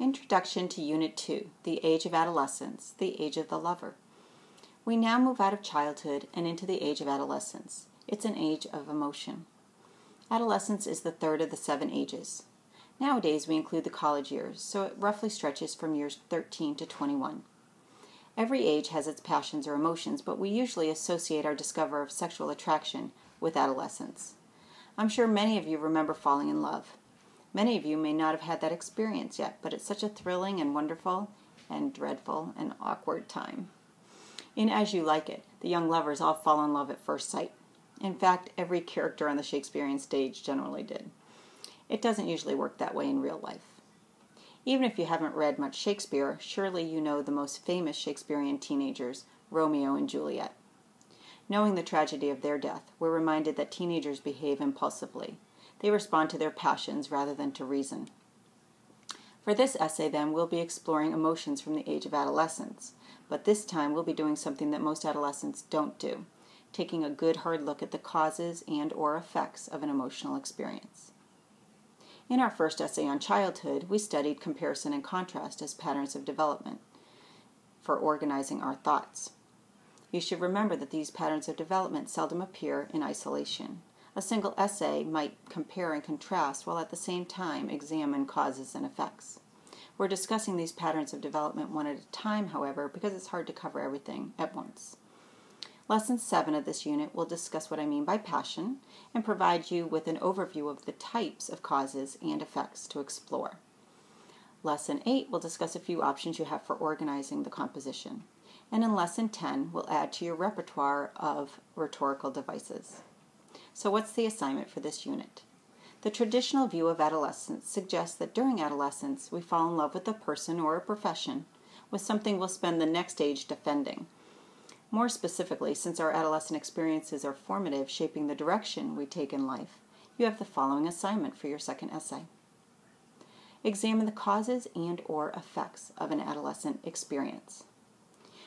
Introduction to Unit 2, The Age of Adolescence, the Age of the Lover. We now move out of childhood and into the age of adolescence. It's an age of emotion. Adolescence is the third of the 7 ages. Nowadays we include the college years, so it roughly stretches from years 13 to 21. Every age has its passions or emotions, but we usually associate our discovery of sexual attraction with adolescence. I'm sure many of you remember falling in love. Many of you may not have had that experience yet, but it's such a thrilling and wonderful and dreadful and awkward time. In As You Like It, the young lovers all fall in love at first sight. In fact, every character on the Shakespearean stage generally did. It doesn't usually work that way in real life. Even if you haven't read much Shakespeare, surely you know the most famous Shakespearean teenagers, Romeo and Juliet. Knowing the tragedy of their death, we're reminded that teenagers behave impulsively. They respond to their passions rather than to reason. For this essay, then, we'll be exploring emotions from the age of adolescence, but this time we'll be doing something that most adolescents don't do, taking a good hard look at the causes and/or effects of an emotional experience. In our first essay on childhood, we studied comparison and contrast as patterns of development for organizing our thoughts. You should remember that these patterns of development seldom appear in isolation. A single essay might compare and contrast while at the same time examine causes and effects. We're discussing these patterns of development one at a time, however, because it's hard to cover everything at once. Lesson 7 of this unit will discuss what I mean by passion and provide you with an overview of the types of causes and effects to explore. Lesson 8 will discuss a few options you have for organizing the composition. And in Lesson 10, we'll add to your repertoire of rhetorical devices. So what's the assignment for this unit? The traditional view of adolescence suggests that during adolescence we fall in love with a person or a profession, with something we'll spend the next age defending. More specifically, since our adolescent experiences are formative, shaping the direction we take in life, you have the following assignment for your second essay. Examine the causes and/or effects of an adolescent experience.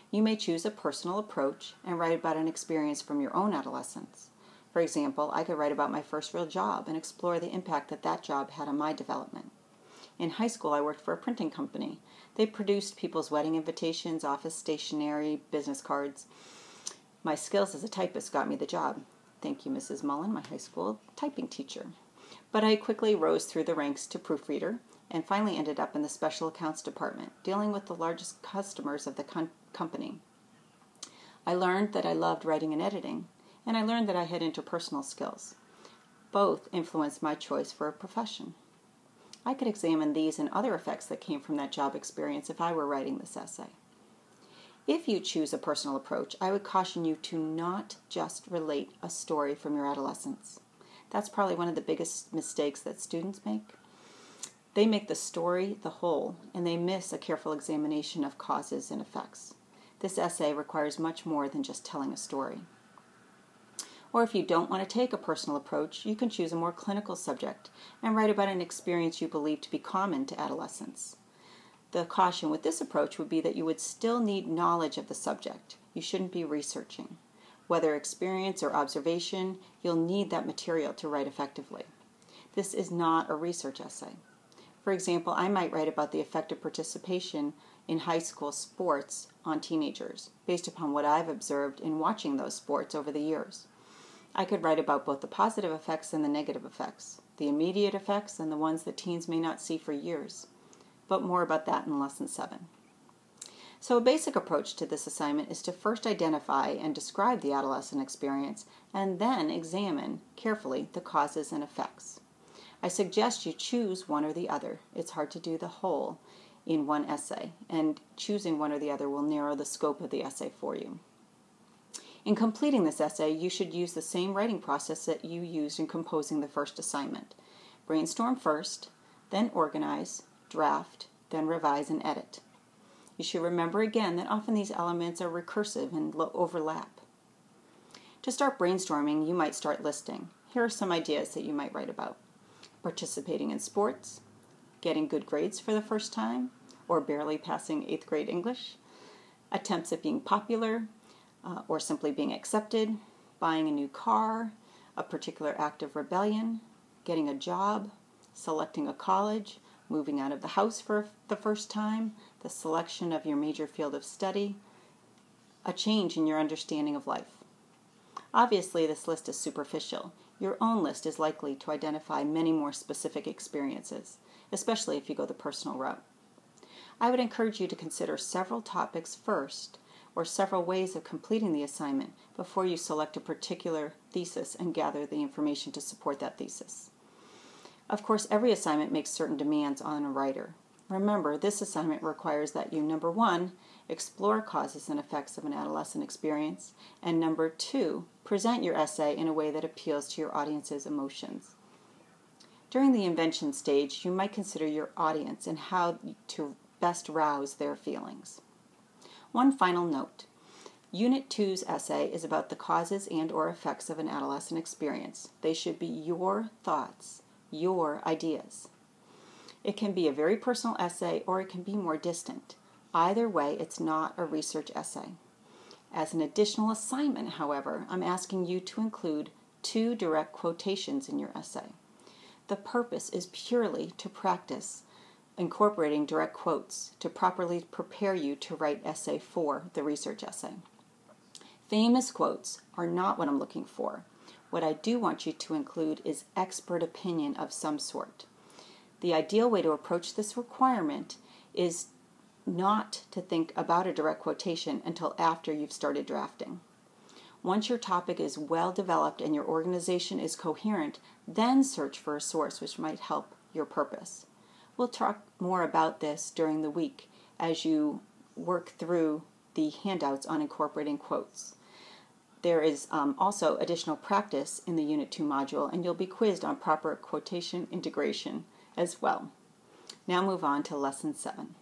You may choose a personal approach and write about an experience from your own adolescence. For example, I could write about my first real job and explore the impact that job had on my development. In high school, I worked for a printing company. They produced people's wedding invitations, office stationery, business cards. My skills as a typist got me the job. Thank you, Mrs. Mullen, my high school typing teacher. But I quickly rose through the ranks to proofreader and finally ended up in the special accounts department, dealing with the largest customers of the company. I learned that I loved writing and editing, and I learned that I had interpersonal skills. Both influenced my choice for a profession. I could examine these and other effects that came from that job experience if I were writing this essay. If you choose a personal approach, I would caution you to not just relate a story from your adolescence. That's probably one of the biggest mistakes that students make. They make the story the whole, and they miss a careful examination of causes and effects. This essay requires much more than just telling a story. Or if you don't want to take a personal approach, you can choose a more clinical subject and write about an experience you believe to be common to adolescents. The caution with this approach would be that you would still need knowledge of the subject. You shouldn't be researching. Whether experience or observation, you'll need that material to write effectively. This is not a research essay. For example, I might write about the effect of participation in high school sports on teenagers, based upon what I've observed in watching those sports over the years. I could write about both the positive effects and the negative effects, the immediate effects and the ones that teens may not see for years. But more about that in Lesson 7. So a basic approach to this assignment is to first identify and describe the adolescent experience and then examine carefully the causes and effects. I suggest you choose one or the other. It's hard to do the whole in one essay, and choosing one or the other will narrow the scope of the essay for you. In completing this essay, you should use the same writing process that you used in composing the first assignment. Brainstorm first, then organize, draft, then revise and edit. You should remember again that often these elements are recursive and overlap. To start brainstorming, you might start listing. Here are some ideas that you might write about. Participating in sports, getting good grades for the first time, or barely passing 8th grade English, attempts at being popular, or simply being accepted, buying a new car, a particular act of rebellion, getting a job, selecting a college, moving out of the house for the first time, the selection of your major field of study, a change in your understanding of life. Obviously, this list is superficial. Your own list is likely to identify many more specific experiences, especially if you go the personal route. I would encourage you to consider several topics first, or several ways of completing the assignment before you select a particular thesis and gather the information to support that thesis. Of course, every assignment makes certain demands on a writer. Remember, this assignment requires that you, number 1, explore causes and effects of an adolescent experience, and number 2, present your essay in a way that appeals to your audience's emotions. During the invention stage, you might consider your audience and how to best rouse their feelings. One final note. Unit 2's essay is about the causes and/or effects of an adolescent experience. They should be your thoughts, your ideas. It can be a very personal essay or it can be more distant. Either way, it's not a research essay. As an additional assignment, however, I'm asking you to include 2 direct quotations in your essay. The purpose is purely to practice incorporating direct quotes to properly prepare you to write essay 4, the research essay. Famous quotes are not what I'm looking for. What I do want you to include is expert opinion of some sort. The ideal way to approach this requirement is not to think about a direct quotation until after you've started drafting. Once your topic is well developed and your organization is coherent, then search for a source which might help your purpose. We'll talk more about this during the week as you work through the handouts on incorporating quotes. There is also additional practice in the Unit 2 module, and you'll be quizzed on proper quotation integration as well. Now move on to Lesson 7.